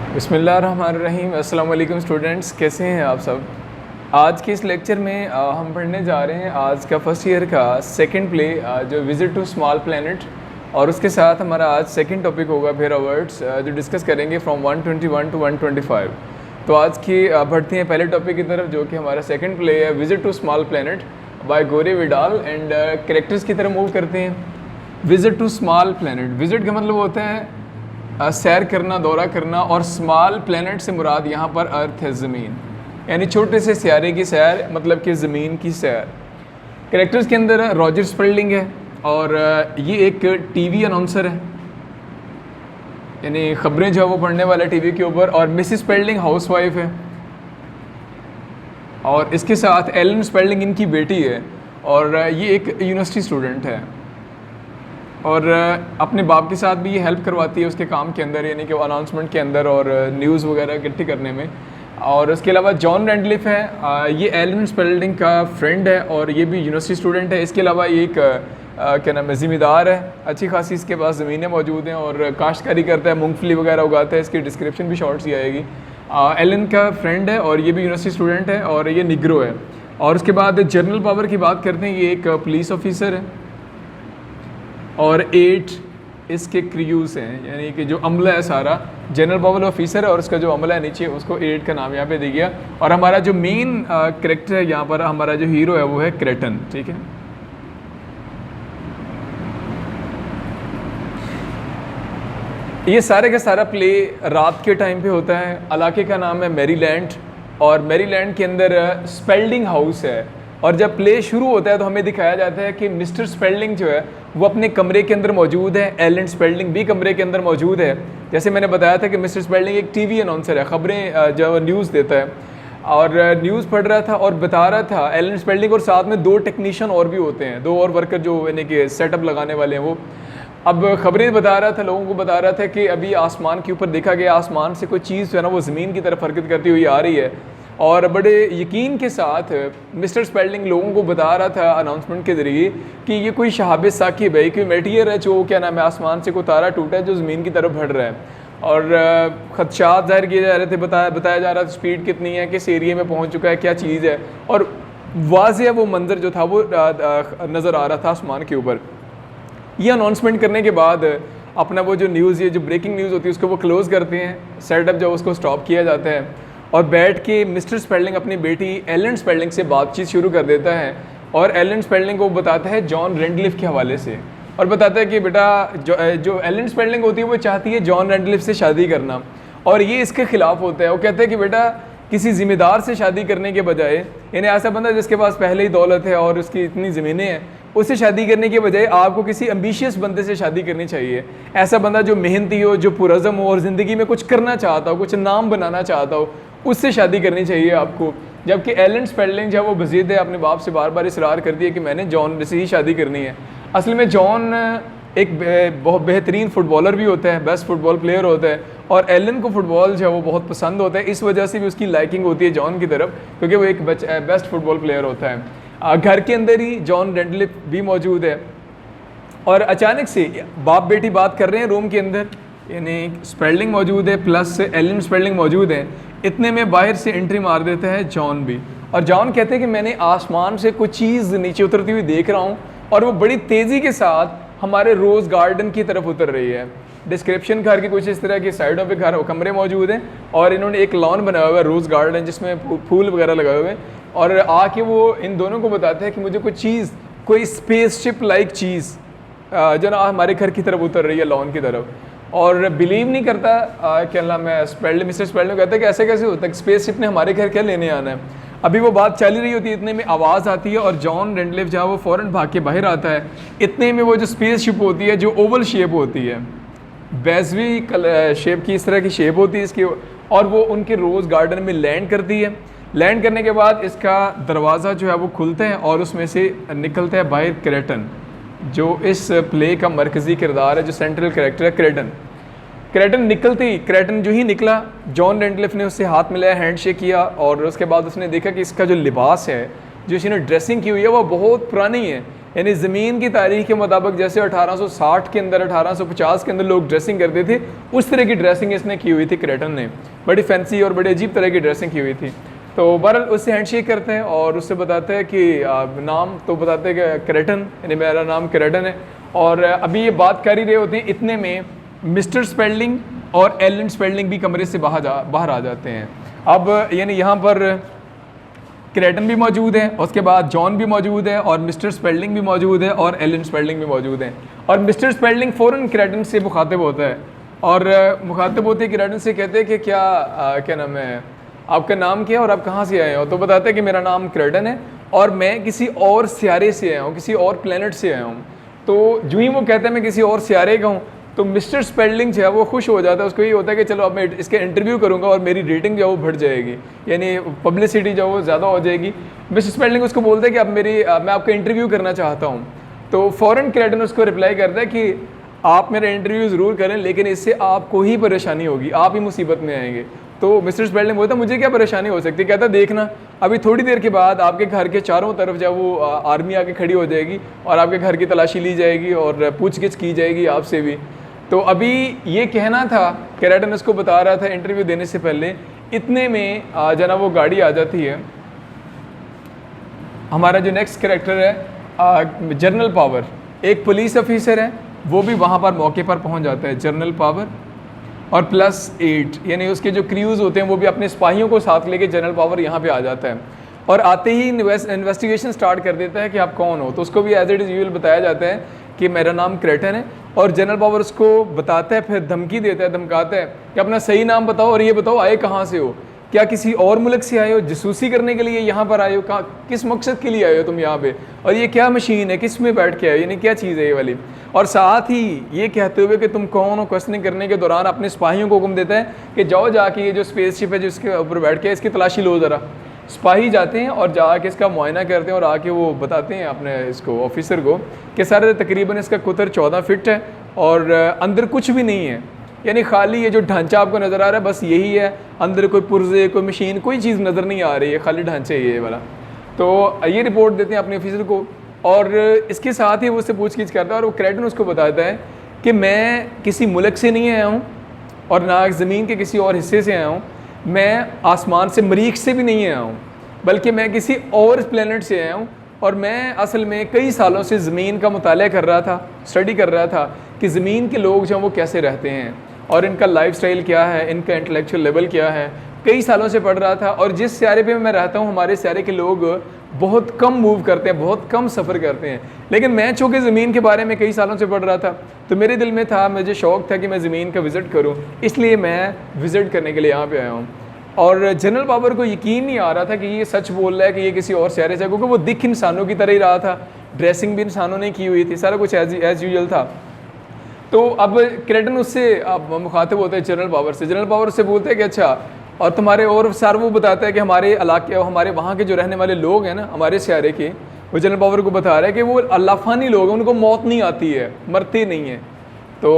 बिस्मिल्लाहिर्रहमानिर्रहीम। अस्सलाम वालेकुम स्टूडेंट्स, कैसे हैं आप सब। आज के इस लेक्चर में हम पढ़ने जा रहे हैं आज का फर्स्ट ईयर का सेकंड प्ले जो विज़िट टू स्मॉल प्लैनेट, और उसके साथ हमारा आज सेकंड टॉपिक होगा फेरा वर्ड्स जो डिस्कस करेंगे फ्रॉम 121 टू 125। तो आज की बढ़ते हैं पहले टॉपिक की तरफ, जो कि हमारा सेकंड प्ले है visit to small planet by Gore Vidal, and characters की तरफ मूव करते हैं। Visit to small planet, visit का मतलब होता है सैर करना, दौरा करना, और स्मॉल प्लैनेट से मुराद यहाँ पर अर्थ है, ज़मीन, यानी छोटे से सियारे की सैर, मतलब कि ज़मीन की सैर। कैरेक्टर्स के अंदर रॉजर स्पेल्डिंग है, और ये एक टीवी अनाउंसर है, यानी ख़बरें जो है वो पढ़ने वाला टीवी के ऊपर, और मिसिस स्पेल्डिंग हाउसवाइफ है, और इसके साथ एलन स्पेल्डिंग इनकी बेटी है, और ये एक यूनिवर्सिटी स्टूडेंट है, और अपने बाप के साथ भी ये हेल्प करवाती है उसके काम के अंदर, यानी कि वो अनाउंसमेंट के अंदर और न्यूज़ वगैरह इकट्ठी करने में। और उसके अलावा जॉन रेंडलिफ है, ये एलन स्पेल्डिंग का फ्रेंड है, और ये भी यूनिवर्सिटी स्टूडेंट है। इसके अलावा ये एक क्या नाम है, ज़िम्मेदार है, अच्छी खासी इसके पास ज़मीनें मौजूद हैं, और काश्तकारी करता है, मूंगफली वगैरह उगाता है। इसकी डिस्क्रिप्शन भी शॉर्ट सी आएगी। एलन का फ्रेंड है, और ये भी यूनिवर्सिटी स्टूडेंट है, और ये निग्रो है। और उसके बाद जनरल पावर की बात करते हैं, ये एक पुलिस ऑफिसर है, और 8 इसके क्रियूज़ हैं, यानी कि जो अमला है सारा, जनरल पावर ऑफिसर है, और उसका जो अमला है नीचे, उसको 8 का नाम यहाँ पे दे गया। और हमारा जो मेन कैरेक्टर है यहाँ पर, हमारा जो हीरो है वो है क्रेटन, ठीक है। ये सारे का सारा प्ले रात के टाइम पे होता है। इलाके का नाम है मैरीलैंड, और मैरीलैंड के अंदर स्पेल्डिंग हाउस है। और जब प्ले शुरू होता है तो हमें दिखाया जाता है कि मिस्टर स्पेल्डिंग जो है वो अपने कमरे के अंदर मौजूद है, एलन स्पेल्डिंग भी कमरे के अंदर मौजूद है। जैसे मैंने बताया था कि मिस्टर स्पेल्डिंग एक टीवी अनाउंसर है, ख़बरें जो न्यूज़ देता है, और न्यूज़ पढ़ रहा था और बता रहा था एलन स्पेल्डिंग, और साथ में 2 टेक्नीशियन और भी होते हैं, 2 और वर्कर जो यानी कि सेटअप लगाने वाले हैं वो। अब ख़बरें बता रहा था, लोगों को बता रहा था कि अभी आसमान के ऊपर देखा गया, आसमान से कोई चीज़ जो है ना वो ज़मीन की तरफ हरकत करती हुई आ रही है। और बड़े यकीन के साथ मिस्टर स्पेल्डिंग लोगों को बता रहा था अनाउंसमेंट के ज़रिए कि ये कोई शहाब साकिब है, कोई मेटीरियर है जो क्या नाम है, आसमान से कोई तारा टूटा है जो ज़मीन की तरफ बढ़ रहा है। और ख़दशात ज़ाहिर किए जा रहे थे, बताया जा रहा था स्पीड कितनी है, किस एरिए में पहुँच चुका है, क्या चीज़ है, और वाज़ेह वो मंजर जो था वो नज़र आ रहा था आसमान के ऊपर। ये अनाउंसमेंट करने के बाद अपना वो जो न्यूज़, ये जो ब्रेकिंग न्यूज़ होती है उसको वो क्लोज़ करते हैं, सेटअप जो उसको स्टॉप किया जाता है, और बैठ के मिस्टर स्पेल्डिंग अपनी बेटी एलन स्पेल्डिंग से बातचीत शुरू कर देता है, और एलन स्पेल्डिंग को बताता है जॉन रेंडलिफ के हवाले से, और बताता है कि बेटा जो एलन स्पेल्डिंग होती है वो चाहती है जॉन रेंडलिफ से शादी करना, और ये इसके ख़िलाफ़ होता है। वो कहते हैं कि बेटा किसी ज़िम्मेदार से शादी करने के बजाय, यानी ऐसा बंदा जिसके पास पहले ही दौलत है और उसकी इतनी ज़मीनें हैं, उससे शादी करने के बजाय आपको किसी एम्बिशियस बंदे से शादी करनी चाहिए। ऐसा बंदा जो मेहनती हो, जो पुरज़म हो, और ज़िंदगी में कुछ करना चाहता हो, कुछ नाम बनाना चाहता हो, उससे शादी करनी चाहिए आपको। जबकि एलन स्पेल्डिंग जो है वो बज़ीद है, अपने बाप से बार बार इसरार कर दिया कि मैंने जॉन से ही शादी करनी है। असल में जॉन एक बहुत बेहतरीन फ़ुटबॉलर भी होता है, बेस्ट फुटबॉल प्लेयर होता है, और एलन को फ़ुटबॉल जो है वो बहुत पसंद होता है। इस वजह से भी उसकी लाइकिंग होती है जॉन की तरफ, क्योंकि वो एक बेस्ट फुटबॉल प्लेयर होता है। घर के अंदर ही जॉन रेंडलिफ भी मौजूद है, और अचानक से बाप बेटी बात कर रहे हैं रूम के अंदर, यानी स्पेल्डिंग मौजूद है प्लस एलन स्पेल्डिंग मौजूद है। इतने में बाहर से एंट्री मार देता है जॉन भी, और जॉन कहते हैं कि मैंने आसमान से कुछ चीज़ नीचे उतरती हुई देख रहा हूँ, और वो बड़ी तेज़ी के साथ हमारे रोज़ गार्डन की तरफ उतर रही है। डिस्क्रिप्शन घर की कुछ इस तरह की साइडों पे कमरे मौजूद हैं, और इन्होंने एक लॉन बनाया हुआ है, रोज़ गार्डन, जिसमें फूल वगैरह लगाए हुए हैं, और आके वो इन दोनों को बताते हैं कि मुझे कुछ चीज़, कोई स्पेसशिप लाइक चीज़ जो ना हमारे घर की तरफ उतर रही है, लॉन की तरफ। और बिलीव नहीं करता क्या नाम है, मिस्टर स्पेल्डिंग कहता है कि ऐसे कैसे होता है, स्पेसशिप ने हमारे घर क्या लेने आना है। अभी वो बात चल रही होती है, इतने में आवाज़ आती है, और जॉन रेंडलिफ जहाँ वो फ़ौरन भाग के बाहर आता है। इतने में वो जो स्पेसशिप होती है, जो ओवल शेप होती है, बेजवी शेप की, इस तरह की शेप होती है इसकी, और वो उनके रोज़ गार्डन में लैंड करती है। लैंड करने के बाद इसका दरवाज़ा जो है वो खुलता है, और उसमें से निकलता है बाहर क्रेटन, जो इस प्ले का मरकज़ी किरदार है, जो सेंट्रल कैरेक्टर है क्रेटन। क्रेटन जो ही निकला, जॉन रेंडलिफ ने उससे हाथ मिलाया, हैंडशेक किया, और उसके बाद उसने देखा कि इसका जो लिबास है, जो इसने ड्रेसिंग की हुई है, वो बहुत पुरानी है, यानी ज़मीन की तारीख के मुताबिक जैसे 1860 के अंदर 1850 के अंदर लोग ड्रेसिंग करते थे, उस तरह की ड्रेसिंग इसने की हुई थी क्रेटन ने। बड़ी फैंसी और बड़ी अजीब तरह की ड्रेसिंग की हुई थी। तो बहरहाल उससे हैंडशेक करते हैं और उससे बताते हैं कि नाम तो बताते हैं कि क्रेटन, यानी मेरा नाम क्रेटन है। और अभी ये बात कर ही रहे होते हैं, इतने में मिस्टर स्पेल्डिंग और एलन स्पेल्डिंग भी कमरे से बाहर आ जाते हैं। अब यानी यहाँ पर क्रेटन भी मौजूद है, उसके बाद जॉन भी मौजूद है और मिस्टर स्पेल्डिंग भी मौजूद है और एलन स्पेल्डिंग भी मौजूद है। और मिस्टर स्पेल्डिंग फ़ौरन क्रेटन से मुखातिब होता है और मुखातिब होते ही क्रेटन से कहते हैं कि क्या नाम है, आपका नाम क्या है और आप कहाँ से आए हो? तो बताते हैं कि मेरा नाम क्रेटन है और मैं किसी और सियारे से आया हूँ, किसी और प्लेनेट से आया हूँ। तो जो ही वो कहते हैं मैं किसी और सियारे का हूँ, तो मिस्टर स्पेल्डिंग जो है वो खुश हो जाता है। उसको ये होता है कि चलो अब मैं इसके इंटरव्यू करूँगा और मेरी रेटिंग जो है वो बढ़ जाएगी, यानी पब्लिसिटी जो है वो ज़्यादा हो जाएगी। मिस्टर स्पेल्डिंग उसको बोलते हैं कि अब मैं आपका इंटरव्यू करना चाहता हूँ। तो फ़ौरन क्रेटन उसको रिप्लाई करता है कि आप मेरा इंटरव्यू ज़रूर करें, लेकिन इससे आपको ही परेशानी होगी, आप ही मुसीबत में आएंगे। तो मिस्टर स्पेल्डिंग बोलता मुझे क्या परेशानी हो सकती है? कहता देखना अभी थोड़ी देर के बाद आपके घर के चारों तरफ जब वो आर्मी आके खड़ी हो जाएगी और आपके घर की तलाशी ली जाएगी और पूछगिछ की जाएगी आपसे भी। तो अभी ये कहना था, क्रेटन उसको बता रहा था इंटरव्यू देने से पहले, इतने में जनाब वो गाड़ी आ जाती है। हमारा जो नेक्स्ट कैरेक्टर है जनरल पावर, एक पुलिस ऑफिसर है, वो भी वहाँ पर मौके पर पहुँच जाता है, जनरल पावर। और +8 यानी उसके जो क्रूज़ होते हैं वो भी अपने सिपाहियों को साथ लेके जनरल पावर यहाँ पे आ जाता है और आते ही इन्वेस्टिगेशन स्टार्ट कर देता है कि आप कौन हो। तो उसको भी एज इट इज़ यूजुअल बताया जाता है कि मेरा नाम क्रेटन है और जनरल पावर उसको बताता है, फिर धमकी देता है, धमकाता है कि अपना सही नाम बताओ और ये बताओ आए कहाँ से हो, क्या किसी और मुल्क से आए हो, जासूसी करने के लिए यहाँ पर आए हो, किस मकसद के लिए आए हो तुम यहाँ पे, और ये क्या मशीन है, किस में बैठ के आए हो, यानी क्या चीज़ है ये वाली। और साथ ही ये कहते हुए कि तुम कौन हो क्वेश्चनिंग करने के दौरान अपने सिपाहियों को हुक्म देता है कि जाओ जाके ये जो स्पेसशिप है जिसके ऊपर बैठ के इसकी तलाशी लो ज़रा। सिपाही जाते हैं और जाके इसका मुआयना करते हैं और आके वो बताते हैं अपने इसको ऑफिसर को कि सर तकरीबन इसका कुतर 14 फिट है और अंदर कुछ भी नहीं है, यानी खाली ये जो ढांचा आपको नज़र आ रहा है बस यही है, अंदर कोई पुर्जे कोई मशीन कोई चीज़ नज़र नहीं आ रही है, खाली ढांचा ही है ये वाला। तो ये रिपोर्ट देते हैं अपने ऑफिसर को और इसके साथ ही वो उससे पूछगिछ करता है और वो क्रेटन उसको बताता है कि मैं किसी मुल्क से नहीं आया हूँ और ना ज़मीन के किसी और हिस्से से आया हूँ, मैं आसमान से मरीख से भी नहीं आया हूँ, बल्कि मैं किसी और प्लेनेट से आया हूँ और मैं असल में कई सालों से ज़मीन का मुताला कर रहा था, स्टडी कर रहा था कि ज़मीन के लोग जो हैं वो कैसे रहते हैं और इनका लाइफस्टाइल क्या है, इनका इंटेलेक्चुअल लेवल क्या है, कई सालों से पढ़ रहा था। और जिस सियारे पे मैं रहता हूँ हमारे सियारे के लोग बहुत कम मूव करते हैं, बहुत कम सफ़र करते हैं, लेकिन मैं चूँकि ज़मीन के बारे में कई सालों से पढ़ रहा था तो मेरे दिल में था, मुझे शौक़ था कि मैं ज़मीन का विज़िट करूँ, इसलिए मैं विज़िट करने के लिए यहाँ पर आया हूँ। और जनरल पावर को यकीन नहीं आ रहा था कि ये सच बोल रहा है कि ये किसी और सियारे से, क्योंकि वो दिख इंसानों की तरह ही रहा था, ड्रेसिंग भी इंसानों ने की हुई थी, सारा कुछ एज यूजुअल था। तो अब क्रेटन उससे अब मुखातिब होते हैं जनरल पावर से, जनरल पावर से बोलते हैं कि अच्छा और तुम्हारे, और सर वो बताता है कि हमारे इलाके हमारे वहाँ के जो रहने वाले लोग हैं ना हमारे सियारे के, वो जनरल पावर को बता रहा है कि वो अल्लाफानी लोग हैं, उनको मौत नहीं आती है, मरते नहीं हैं। तो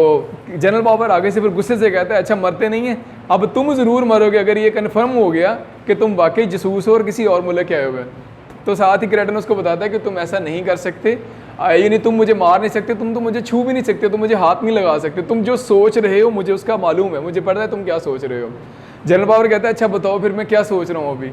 जनरल पावर आगे से फिर गुस्से से कहता है अच्छा मरते नहीं हैं, अब तुम ज़रूर मरोगे अगर ये कन्फर्म हो गया कि तुम वाकई जासूस हो और किसी और मुल्क के आए हुए। तो साथ ही क्रेटन उसको बताता है कि तुम ऐसा नहीं कर सकते, यानी तुम मुझे मार नहीं सकते, तुम तो मुझे छू भी नहीं सकते, तुम मुझे हाथ नहीं लगा सकते, तुम जो सोच रहे हो मुझे उसका मालूम है, मुझे पता है तुम क्या सोच रहे हो। जनरल पावर कहता है अच्छा बताओ फिर मैं क्या सोच रहा हूँ अभी।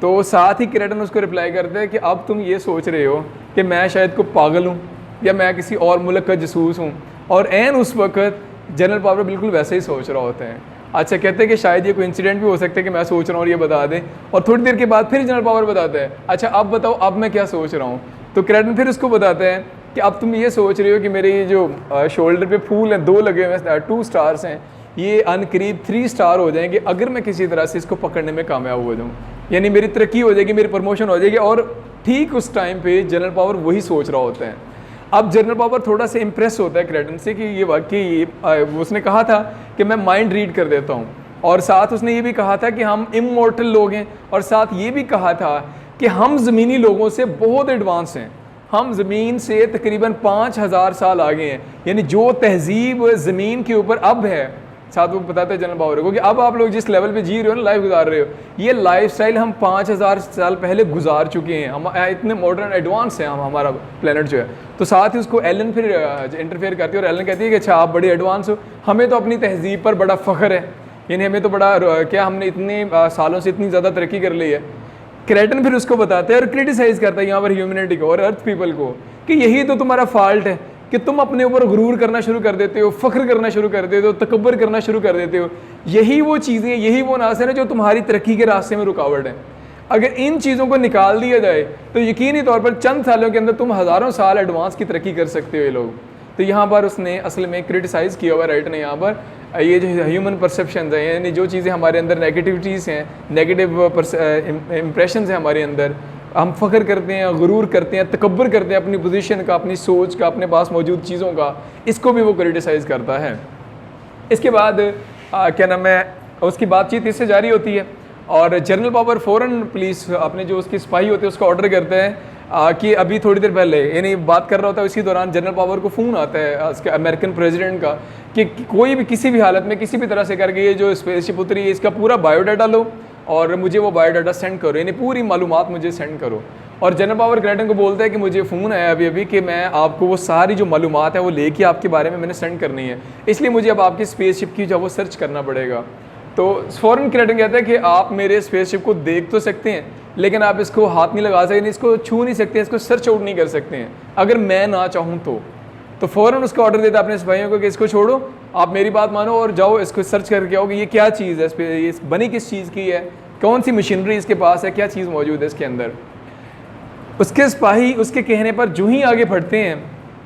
तो साथ ही क्रेटन उसको रिप्लाई करता है कि अब तुम ये सोच रहे हो कि मैं शायद को पागल हूँ या मैं किसी और मुल्क का जासूस हूँ, और एन उस वक्त जनरल पावर बिल्कुल वैसे ही सोच रहा होते हैं। अच्छा कहते हैं कि शायद ये कोई इंसिडेंट भी हो सकता है कि मैं सोच रहा हूँ और ये बता दें, और थोड़ी देर के बाद फिर जनरल पावर बताता है अच्छा अब बताओ अब मैं क्या सोच रहा हूँ। तो क्रेटन फिर उसको बताता है कि अब तुम ये सोच रहे हो कि मेरे ये जो शोल्डर पे फूल हैं 2 लगे हुए हैं, 2 स्टार्स हैं, ये अनकरीब 3 स्टार हो जाएंगे अगर मैं किसी तरह से इसको पकड़ने में कामयाब हो जाऊँ, यानी मेरी तरक्की हो जाएगी, मेरी प्रमोशन हो जाएगी। और ठीक उस टाइम पे जनरल पावर वही सोच रहा होता है। अब जनरल पावर थोड़ा सा इम्प्रेस होता है क्रेटन से कि ये वाकई उसने कहा था कि मैं माइंड रीड कर देता हूँ, और साथ उसने ये भी कहा था कि हम इमोर्टल लोग हैं, और साथ ये भी कहा था कि हम ज़मीनी लोगों से बहुत एडवांस हैं, हम ज़मीन से तकरीबन 5000 साल आगे हैं, यानी जो तहजीब ज़मीन के ऊपर अब है साथ वो बताते हैं जनरल पावर को कि अब आप लोग जिस लेवल पे जी रहे हो ना, लाइफ गुजार रहे हो, ये लाइफस्टाइल हम 5000 साल पहले गुजार चुके हैं, हम इतने मॉडर्न एडवांस हैं, हम हमारा प्लेनेट जो है। तो साथ ही उसको एलन फिर इंटरफेयर करती है और एलन कहती है कि अच्छा आप बड़े एडवांस हो, हमें तो अपनी तहजीब पर बड़ा फ़ख्र है, यानी हमें तो बड़ा क्या हमने इतने सालों से इतनी ज़्यादा तरक्की कर ली है। क्रेटन फिर उसको बताते हैं और क्रिटिसाइज़ करता है यहाँ पर ह्यूमैनिटी को और अर्थ पीपल को कि यही तो तुम्हारा फॉल्ट है कि तुम अपने ऊपर गुरूर करना शुरू कर देते हो, फ़ख्र करना शुरू कर देते हो, तकब्बर करना शुरू कर देते हो। यही वो चीज़ें, यही वो नासर है जो तुम्हारी तरक्की के रास्ते में रुकावट है। अगर इन चीज़ों को निकाल दिया जाए तो यकीनी तौर पर चंद सालों के अंदर तुम हज़ारों साल एडवांस की तरक्की कर सकते हो ये लोग। तो यहाँ पर उसने असल में क्रिटिसाइज़ किया हुआ राइटर ने यहाँ पर ये जो ह्यूमन परसेप्शन है, यानी जो चीज़ें हमारे अंदर नेगेटिविटीज़ हैं, नेगेटिव इम्प्रेशन हैं हमारे अंदर, हम फ़ख्र करते हैं, गुरूर करते हैं, तकब्बर करते हैं अपनी पोजीशन का, अपनी सोच का, अपने पास मौजूद चीज़ों का, इसको भी वो क्रिटिसाइज़ करता है। इसके बाद क्या नाम है, उसकी बातचीत इससे जारी होती है और जनरल पावर फ़ौरन पुलिस अपने जो उसके सिपाही होते हैं उसको ऑर्डर करते हैं कि अभी थोड़ी देर पहले, यानी बात कर रहा होता है, इसी दौरान जनरल पावर को फ़ोन आता है उसके अमेरिकन प्रेसिडेंट का कि कोई भी किसी भी हालत में किसी भी तरह से करके ये जो स्पेसशिप उतरी है इसका पूरा बायोडाटा लो और मुझे वो बायोडाटा सेंड करो, यानी पूरी मालूमात मुझे सेंड करो। और जनरल पावर क्रेटन को बोलता है कि मुझे फ़ोन आया अभी कि मैं आपको वो सारी जो मालूमात है वो लेके आपके बारे में मैंने सेंड करनी है, इसलिए मुझे अब आपकी स्पेसशिप की जो वो सर्च करना पड़ेगा। तो फ़ौरन क्रेटन कहता है कि आप मेरे स्पेसशिप को देख तो सकते हैं लेकिन आप इसको हाथ नहीं लगा सकते, इसको छू नहीं सकते, इसको सर्च आउट नहीं कर सकते हैं अगर मैं ना चाहूँ तो फ़ौरन उसका ऑर्डर देता है अपने सिपाहियों को कि इसको छोड़ो, आप मेरी बात मानो और जाओ इसको सर्च करके आओ कि ये क्या चीज़ है, ये बनी किस चीज़ की है, कौन सी मशीनरी इसके पास है, क्या चीज़ मौजूद है इसके अंदर। उसके सिपाही उसके कहने पर जो ही आगे बढ़ते हैं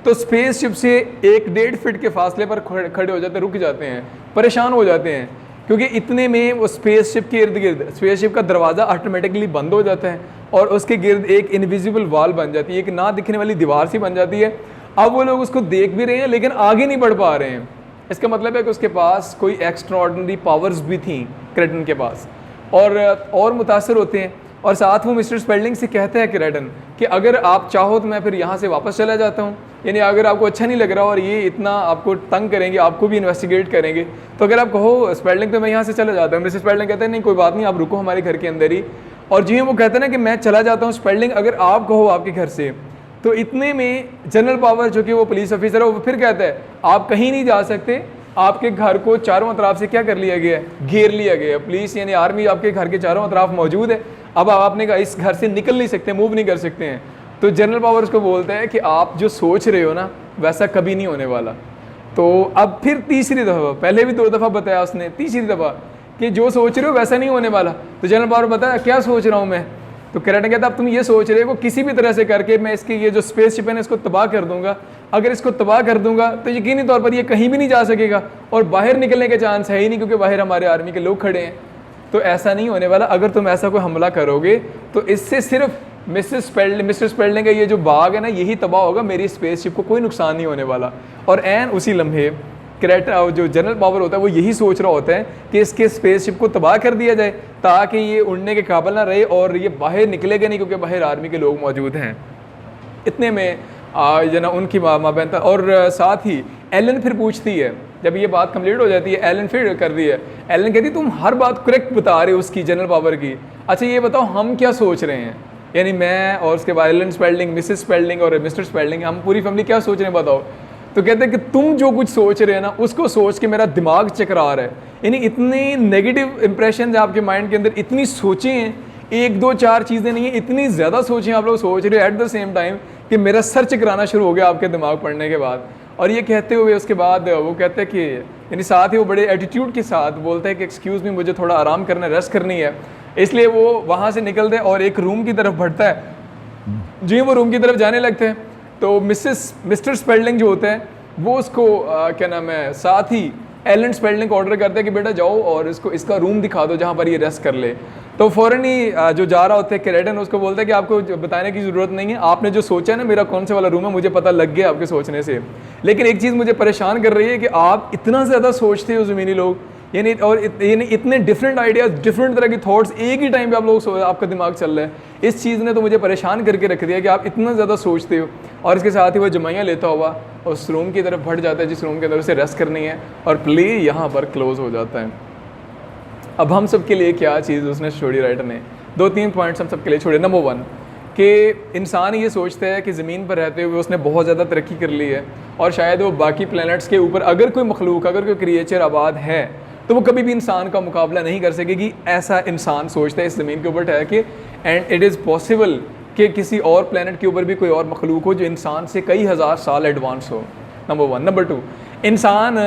तो स्पेसशिप से 1-1.5 फीट के फासले पर खड़े हो जाते, रुक जाते हैं, परेशान हो जाते हैं, क्योंकि इतने में वो स्पेसशिप के इर्द गिर्द स्पेसशिप का दरवाज़ा ऑटोमेटिकली बंद हो जाता है और उसके गिर्द एक इनविजिबल वॉल बन जाती है, एक ना दिखने वाली दीवार सी बन जाती है। अब वो लोग उसको देख भी रहे हैं लेकिन आगे नहीं बढ़ पा रहे हैं। इसका मतलब है कि उसके पास कोई एक्स्ट्रा ऑर्डिनरी पावर्स भी थी क्रेटन के पास और मुतासर होते हैं। और साथ वो मिस्टर स्पेल्डिंग से कहता है क्रेटन कि अगर आप चाहो तो मैं फिर यहाँ से वापस चला जाता हूँ, यानी अगर आपको अच्छा नहीं लग रहा और ये इतना आपको तंग करेंगे, आपको भी इन्वेस्टिगेट करेंगे, तो अगर आप कहो स्पेल्डिंग तो मैं यहाँ से चला जाता हूँ। मिस्टर स्पेल्डिंग कहते हैं नहीं कोई बात नहीं, आप रुको हमारे घर के अंदर ही। और जी वो कहते हैं ना कि मैं चला जाता हूँ स्पेल्डिंग, अगर आप कहो आपके घर से, तो इतने में जनरल पावर जो कि वो पुलिस ऑफिसर है वो फिर कहता है आप कहीं नहीं जा सकते, आपके घर को चारों अतराफ से क्या कर लिया गया है, घेर लिया गया है, पुलिस यानी आर्मी आपके घर के चारों अतराफ मौजूद है, अब आपने कहा इस घर से निकल नहीं सकते, मूव नहीं कर सकते हैं। तो जनरल पावर उसको बोलता है कि आप जो सोच रहे हो ना वैसा कभी नहीं होने वाला। तो अब फिर तीसरी दफ़ा, पहले भी 2 दफ़ा बताया उसने, तीसरी दफ़ा कि जो सोच रहे हो वैसा नहीं होने वाला। तो जनरल पावर बताया क्या सोच रहा हूँ मैं, तो क्रेटन कहता अब तुम ये सोच रहे हो किसी भी तरह से करके मैं इसकी ये जो स्पेसशिप है ना इसको तबाह कर दूंगा, अगर इसको तबाह कर दूंगा तो यकीनी तौर पर ये कहीं भी नहीं जा सकेगा और बाहर निकलने के चांस है ही नहीं, क्योंकि बाहर हमारे आर्मी के लोग खड़े हैं। तो ऐसा नहीं होने वाला, अगर तुम ऐसा कोई हमला करोगे तो इससे सिर्फ मिस्टर स्पेल्डिंग का ये जो बाग है ना यही तबाह होगा, मेरी स्पेसशिप को कोई नुकसान नहीं होने वाला। और एन उसी लम्हे क्रेटन जो जनरल पावर होता है वो यही सोच रहा होता है कि इसके स्पेसशिप को तबाह कर दिया जाए ताकि ये उड़ने के काबिल ना रहे और ये बाहर निकलेगा नहीं, क्योंकि बाहर आर्मी के लोग मौजूद हैं। इतने में जना उनकी माबैन था। और साथ ही एलन फिर पूछती है, जब ये बात कंप्लीट हो जाती है एलन फिर कर दी है, एलन कहती तुम हर बात करेक्ट बता रहे हो उसकी जनरल पावर की, अच्छा ये बताओ हम क्या सोच रहे हैं, यानी मैं और उसके बाद एलन स्पेल्डिंग, मिसेस स्पेल्डिंग और मिस्टर स्पेल्डिंग, हम पूरी फैमिली क्या सोच रहे हैं बताओ। तो कहते हैं कि तुम जो कुछ सोच रहे हैं ना उसको सोच के मेरा दिमाग चकरा रहा है, यानी इतने नेगेटिव इंप्रेशन है आपके माइंड के अंदर, इतनी सोचें हैं, 1-2-4 चीज़ें नहीं है, इतनी ज़्यादा सोचें आप लोग सोच रहे हो एट द सेम टाइम कि मेरा सर चकराना शुरू हो गया आपके दिमाग पढ़ने के बाद। और ये कहते हुए उसके बाद वो कहते हैं कि यानी साथ ही वो बड़े एटीट्यूड के साथ बोलते हैं कि एक्सक्यूज़ मी मुझे थोड़ा आराम करना, रेस्ट करनी है, इसलिए वो वहाँ से निकलते हैं और एक रूम की तरफ बढ़ता है। जी वो रूम की तरफ जाने लगते हैं तो मिस्टर स्पेल्डिंग जो होता है वो उसको क्या नाम है साथ ही एलन स्पेल्डिंग को ऑर्डर करते हैं कि बेटा जाओ और इसका रूम दिखा दो जहाँ पर ये रेस्ट कर ले। तो फ़ौरन ही जो जा रहा होता है क्रेटन उसको बोलता है कि आपको बताने की ज़रूरत नहीं है, आपने जो सोचा है ना मेरा कौन से वाला रूम है मुझे पता लग गया आपके सोचने से, लेकिन एक चीज़ मुझे परेशान कर रही है कि आप इतना ज़्यादा सोचते हो ज़मीनी लोग, यानी इतने डिफरेंट आइडियाज़, डिफरेंट तरह की थॉट्स एक ही टाइम पे आप लोग आपका दिमाग चल रहा है, इस चीज़ ने तो मुझे परेशान करके रख दिया कि आप इतना ज़्यादा सोचते हो। और इसके साथ ही वो जमाइयाँ लेता हुआ उस रूम की तरफ बढ़ जाता है जिस रूम के अंदर उसे रेस्ट करनी है, और प्ले यहाँ पर क्लोज हो जाता है। अब हम सब के लिए क्या चीज़ उसने स्टोरी राइटर ने 2-3 पॉइंट्स हम सब के लिए छोड़े। नंबर 1 कि इंसान ये सोचता है कि ज़मीन पर रहते हुए उसने बहुत ज़्यादा तरक्की कर ली है और शायद वो बाकी प्लैनेट्स के ऊपर अगर कोई मखलूक, अगर कोई क्रिएचर आबाद है तो वो कभी भी इंसान का मुकाबला नहीं कर सकेगी। ऐसा इंसान सोचता है इस ज़मीन के ऊपर ठहर के, एंड इट इज़ पॉसिबल कि किसी और प्लैनेट के ऊपर भी कोई और मखलूक हो जो इंसान से कई हज़ार साल एडवांस हो। नंबर 1। नंबर 2, इंसान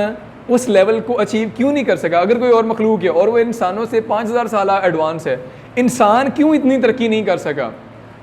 उस लेवल को अचीव क्यों नहीं कर सका? अगर कोई और मखलूक है और वो इंसानों से 5000 साल एडवांस है, इंसान क्यों इतनी तरक्की नहीं कर सका?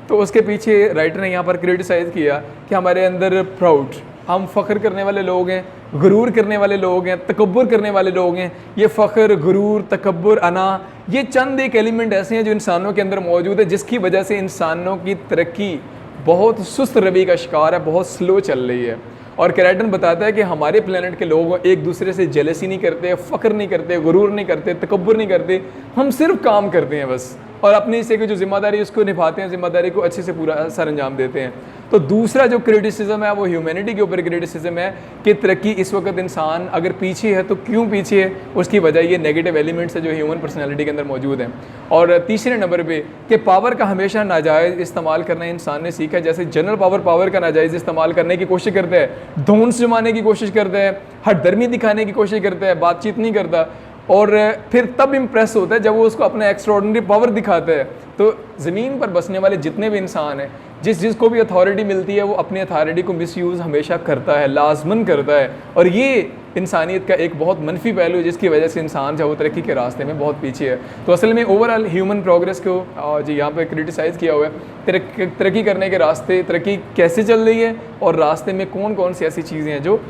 तो उसके पीछे राइटर ने यहाँ पर क्रिटिसाइज़ किया कि हमारे अंदर प्राउड, हम फ़ख्र करने वाले लोग हैं, गुरूर करने वाले लोग हैं, तकब्बुर करने वाले लोग हैं। ये फ़ख्र, गुरूर, तकब्बुर, अना, ये चंद एक एलिमेंट ऐसे हैं जो इंसानों के अंदर मौजूद है, जिसकी वजह से इंसानों की तरक्की बहुत सुस्त रवि का शिकार है, बहुत स्लो चल रही है। और क्रेटन बताता है कि हमारे प्लेनेट के लोग एक दूसरे से जेलसी नहीं करते, फ़ख्र नहीं करते, गुरूर नहीं करते, तकब्बुर नहीं करते, हम सिर्फ काम करते हैं बस, और अपने हिस्से की जो जिम्मेदारी उसको निभाते हैं, जिम्मेदारी को अच्छे से पूरा सर अंजाम देते हैं। तो दूसरा जो क्रिटिसिज्म है वो ह्यूमैनिटी के ऊपर क्रिटिसिज्म है कि तरक्की इस वक्त इंसान अगर पीछे है तो क्यों पीछे है, उसकी वजह ये नेगेटिव एलिमेंट्स है जो ह्यूमन पर्सनैलिटी के अंदर मौजूद हैं। और तीसरे नंबर पे कि पावर का हमेशा नाजायज़ इस्तेमाल करना इंसान ने सीखा है। जैसे जनरल पावर का नाजायज़ इस्तेमाल करने की कोशिश करता है, धौंस जमाने की कोशिश करता है, हठधर्मी दिखाने की कोशिश करता है, बातचीत नहीं करता, और फिर तब इम्प्रेस होता है जब वो उसको अपना एक्स्ट्राऑर्डिनरी पावर दिखाता है। तो ज़मीन पर बसने वाले जितने भी इंसान हैं, जिसको भी अथॉरिटी मिलती है वो अपनी अथॉरिटी को मिसयूज़ हमेशा करता है, लाजमन करता है, और ये इंसानियत का एक बहुत मनफी पहलू है जिसकी वजह से इंसान जो वो तरक्की के रास्ते में बहुत पीछे है। तो असल में ओवरऑल ह्यूमन प्रोग्रेस को जी यहाँ पे क्रिटिसाइज़ किया हुआ है, तरक्की करने के रास्ते, तरक्की कैसे चल रही है और रास्ते में कौन कौन सी ऐसी चीज़ें हैं जो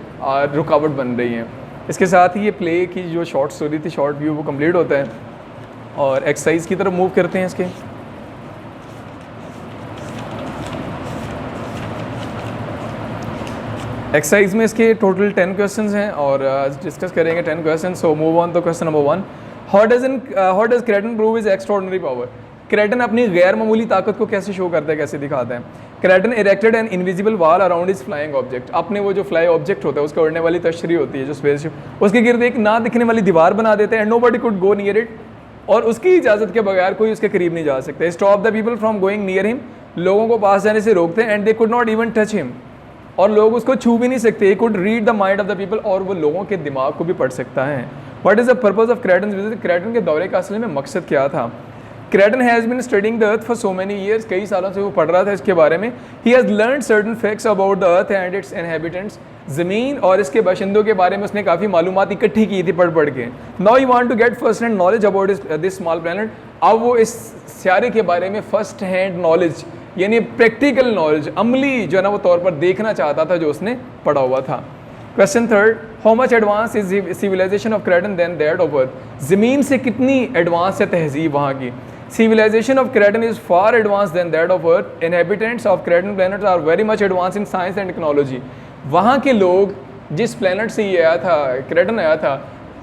रुकावट बन रही हैं। इसके साथ ही ये प्ले की जो शॉर्ट स्टोरी थी, शॉर्ट व्यू, वो कंप्लीट होता है और एक्सरसाइज की तरफ मूव करते हैं। इसके एक्सरसाइज में इसके टोटल 10 क्वेश्चंस हैं और डिस्कस करेंगे 10 क्वेश्चन। सो मूव ऑन तो question number 1, how does क्रेटन prove is extraordinary power? क्रेटन अपनी गैर मामूली ताकत को कैसे शो करता है, कैसे दिखाता है? क्रेटन erected an invisible wall around is flying object. अपने वो जो फ्लाई ऑब्जेक्ट होता है, उसका उड़ने वाली तशरी होती है जो स्पेसशिप, उसके गिर्द एक ना दिखने वाली दीवार बना देते हैं, and nobody could go near it, और उसकी इजाज़त के बगैर कोई उसके करीब नहीं जा सकता। Stop the people from going near him, लोगों को पास जाने से रोकते हैं, and they could not even touch him, और लोग उसको छू भी नहीं सकते। He could read the mind of the people, और वो लोगों के दिमाग को भी पढ़ सकता है। What is the purpose of Kreton visit? Kreton के दौरे का असल में मकसद क्या था? Kreton has been studying the earth for so many years, कई सालों से वो पढ़ रहा था इसके बारे में। He has learn certain facts about the earth and it's inhabitants, ज़मीन और इसके बाशिंदों के बारे में उसने काफ़ी मालूमात इकट्ठी की थी पढ़ के। Now you want to get first hand knowledge about this small planet, अब वो इस सियारे के बारे में फर्स्ट हैंड नॉलेज, यानी प्रैक्टिकल नॉलेज, अमली जो है ना वो तौर पर देखना चाहता था जो उसने पढ़ा हुआ था। Question 3, how much advance is civilisation of Kreton than that of earth? ज़मीन से कितनी एडवांस है तहजीब वहाँ की? Civilization of Cretan is far advanced than that of Earth. Inhabitants of Cretan planets are very much advanced in science and technology. वहाँ के लोग जिस प्लेनेट से ये आया था, क्रेटन आया था,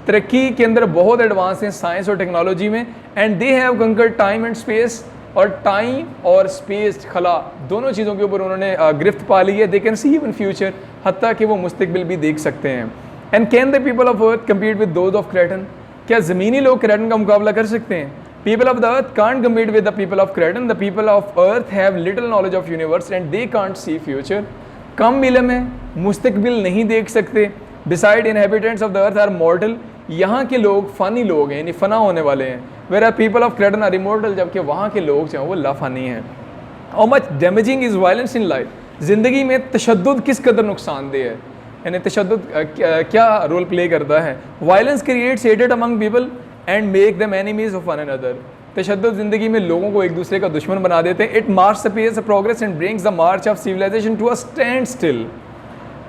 तरक्की के अंदर बहुत एडवांस हैं साइंस और टेक्नोलॉजी में, and they have conquered time and space, और टाइम और स्पेस, खला, दोनों चीज़ों के ऊपर उन्होंने गिरफ्त पा ली है। They can see even future, हत्ता कि वो मुस्तकबिल भी देख सकते हैं। And can the people of earth compete with those of क्रेटन? क्या ज़मीनी लोग क्रेटन का मुकाबला कर सकते हैं? People of the earth can't compete with the people of Cretan. The people of earth have little knowledge of universe and they can't see future. कम इल्म है, मुस्तकबिल नहीं देख सकते। Beside inhabitants of the earth are mortal. यहाँ के लोग funny लोग हैं, यानी फ़ना होने वाले हैं। Whereas people of Cretan are immortal, जबकि वहाँ के लोग जो हैं वो लाफ़ानी हैं। How much damaging is violence in life? ज़िंदगी में तशद्दुद किस कदर नुकसानदेह है, यानी तशद्दुद क्या रोल प्ले करता है? Violence creates hatred among people and make them enemies of one another. तशद्दुद ज़िंदगी में लोगों को एक दूसरे का दुश्मन बना देते हैं। It marks the pace of progress and brings the march of civilisation to a standstill.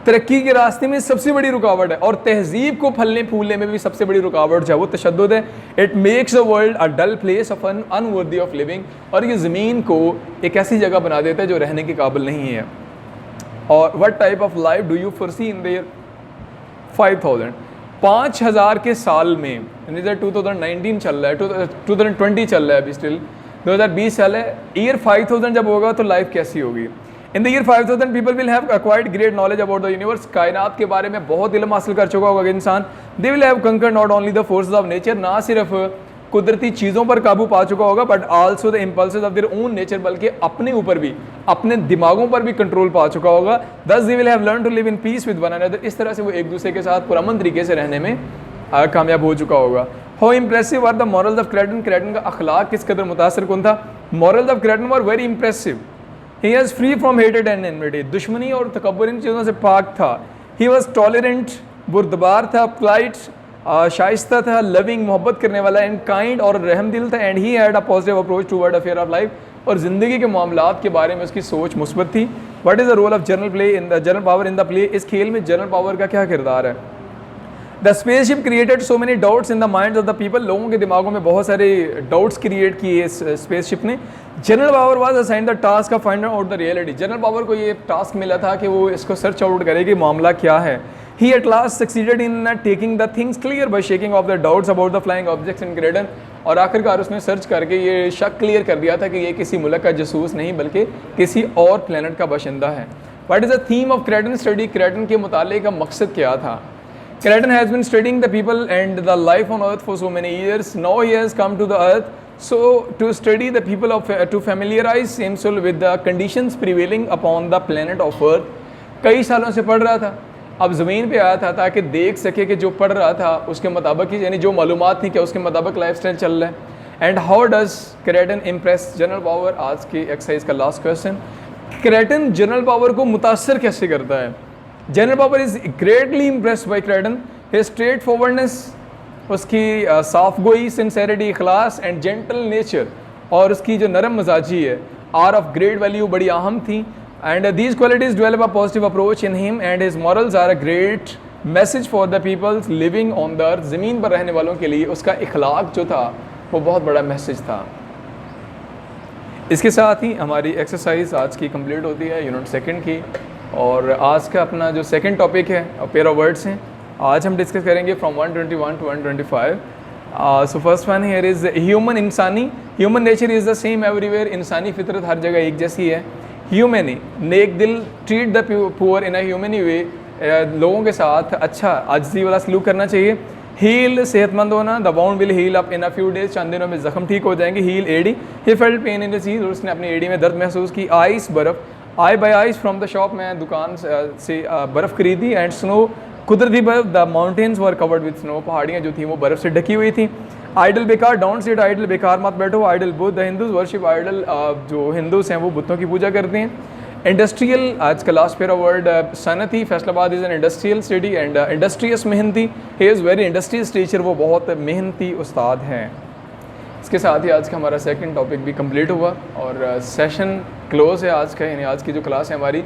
तरक्की के रास्ते में सबसे बड़ी रुकावट है, और तहजीब को फलने फूलने में भी सबसे बड़ी रुकावट जो है वो तशद्दुद है। It makes the world a dull place of unworthy of living, और ये ज़मीन को एक ऐसी जगह बना देता है जो रहने के काबिल नहीं है। और what type of life do you foresee in the year 5000? 5000 के साल में, यानी 2019 चल रहा है, 2020 चल रहा है, अभी स्टिल 2020 चल है, ईयर 5000 जब होगा तो लाइफ कैसी होगी? In the year 5000 people will have acquired great knowledge about the universe, कायनात के बारे में बहुत इल्म हासिल कर चुका होगा इंसान। दे will have conquered not only the forces of nature, ना सिर्फ कुदरती चीज़ों पर काबू पा चुका होगा, but also the impulses of their own nature, बल्कि अपने ऊपर भी, अपने दिमागों पर भी कंट्रोल पा चुका होगा। Thus they will have learn to live in peace with one another, इस तरह से वो एक दूसरे के साथ पुरअमन तरीके से रहने में कामयाब हो चुका होगा। How impressive are the morals of Kreton, Kreton का अखलाक किस कदर मुतासर कुन था। Morals of Kreton were very impressive. He was free from हेटेड एंड एनमिटी, दुश्मनी और तकब्बुर इन चीज़ों से पाक था। ही वॉज टॉलरेंट, बुर्दबार था, पोलाइट, शाइस्ता था, लविंग, मोहब्बत करने वाला, एंड काइंड और रहम दिल था। And he had a positive approach toward affair of life, और ज़िंदगी के मामलात के बारे में उसकी सोच मुस्बत थी। What is the role of general power in the play, इस खेल में जनरल पावर का क्या किरदार है। The spaceship created so many doubts in the minds of the people, लोगों के दिमागों में बहुत सारे डाउट्स क्रिएट किए इस स्पेसशिप ने। General power was assigned the task of find out the reality, general power को ये टास्क मिला था कि वो इसको सर्च आउट करे कि मामला क्या है। He at last succeeded in taking the things clear by shaking off the doubts about the flying objects in Creton, और आखिरकार उसने सर्च करके ये शक क्लियर कर दिया था कि ये किसी मुल्क का जसूस नहीं बल्कि किसी और प्लेनेट का बाशिंदा है। What is the theme of क्रेटन study, क्रेटन के मुताले का मकसद क्या था। Cretan has been studying the people and the life on earth for so many years. Now he has come to the earth so to study the people of to familiarize himself with the conditions prevailing upon the planet of earth. कई सालों से पढ़ रहा था, अब ज़मीन पे आया था ताकि देख सके कि जो पढ़ रहा था उसके मुताबिक ही, यानी जो मालूमात थी कि उसके मुताबिक लाइफस्टाइल चल रहा है। And how does क्रेटन impress general power, आज की एक्सरसाइज का लास्ट क्वेश्चन। क्रेटन जनरल पावर को मुतासर कैसे करता है। General power is greatly impressed by क्रेटन, his straight forwardness, उसकी साफ गोई, sincerity, Ikhlas and gentle nature, और उसकी जो नरम मजाजी है, आर ऑफ ग्रेट वैल्यू, बड़ी अहम थी। And these qualities develop a positive approach in him and his morals are a great message for the peoples living on the earth, ज़मीन पर रहने वालों के लिए उसका इखलाक जो था वो बहुत बड़ा मैसेज था। इसके साथ ही हमारी एक्सरसाइज आज की कंप्लीट होती है, यूनिट सेकंड की। और आज का अपना जो सेकंड टॉपिक है पेयर ऑफ वर्ड्स हैं, आज हम डिस्कस करेंगे from 121 to 125। So first one here is human, इंसानी। Human nature is the same everywhere, इंसानी फितरत हर जगह एक जैसी है। ह्यूमनी, नेक दिल, ट्रीट द पुअर इन अ ह्यूमनी वे, लोगों के साथ अच्छा आजिज़ी वाला सलूक करना चाहिए। हील, सेहतमंद होना, the wound will heal up in a few days, चंद दिनों में जख्म ठीक हो जाएंगे। हील, एडी, he felt pain in his heel, और उसने अपनी एडी में दर्द महसूस की। आइस, बर्फ़, I buy ice from the shop, मैं दुकान से बर्फ़ खरीदी। एंड स्नो, कुदरती बर्फ़, the mountains were covered with snow, पहाड़ियाँ जो थी वो बर्फ़ से ढकी हुई थी। आइडल, बेकार, डोंट सिट आइडल, बेकार मत बैठो। Idol, Buddha, the Hindus worship idol, जो हिंदूज हैं वो बुतों की पूजा करते हैं। इंडस्ट्रियल, आज का लास्ट पेयर ऑफ वर्ड सनती, Faisalabad is an industrial city and industrious, मेहनती, he is very industrious teacher, वो बहुत मेहनती उस्ताद हैं। इसके साथ ही आज का हमारा सेकंड टॉपिक भी कंप्लीट हुआ और सेशन क्लोज है आज का, यानी आज की जो क्लास है हमारी।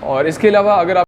और इसके अलावा अगर आप